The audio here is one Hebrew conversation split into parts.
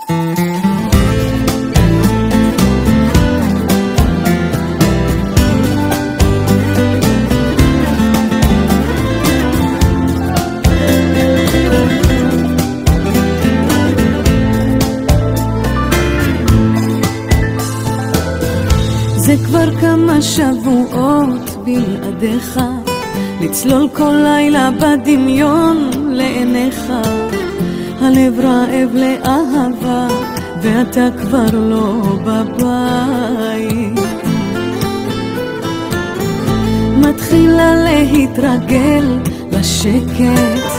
זה כבר כמה שבועות בלעדיך, לצלול כל לילה בדמיון לעיניך. הלב רעב לאהבה ואתה כבר לא בבית. מתחילה להתרגל לשקט,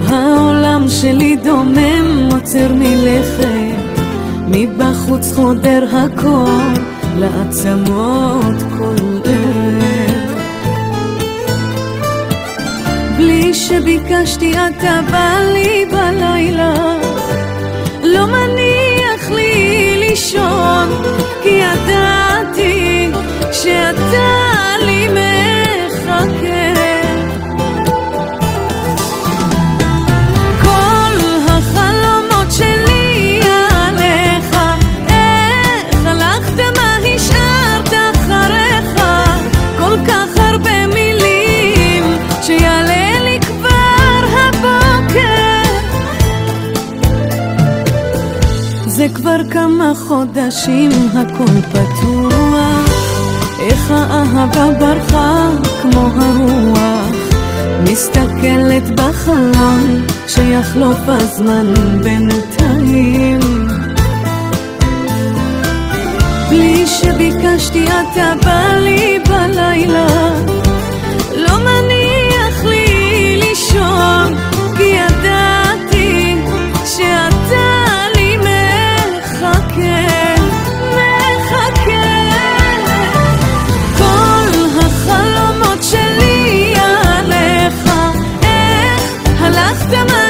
העולם שלי דומם עוצר מלכת. מבחוץ חודר הכל לעצמות כל ערב. בלי שביקשתי אתה בא לי בלילה, לא מניח לי לישון, כי ידעתי שאתה לי מחכה. כל החלומות שלי עליך, איך הלכת מה השארת אחריך, כל כך הרבה מילים שיעלה לי כבר הבוקר. זה כבר כמה חודשים הכל פתוח, איך האהבה ברחה כמו הרוח, מסתכלת בחלון שיחלוף הזמן בינתיים. בלי שביקשתי אתה בא לי בלילה, לא מניח לי לישון, כי ידעתי שאתה לי מחכה. כל החלומות שלי עליך, איך הלכת מה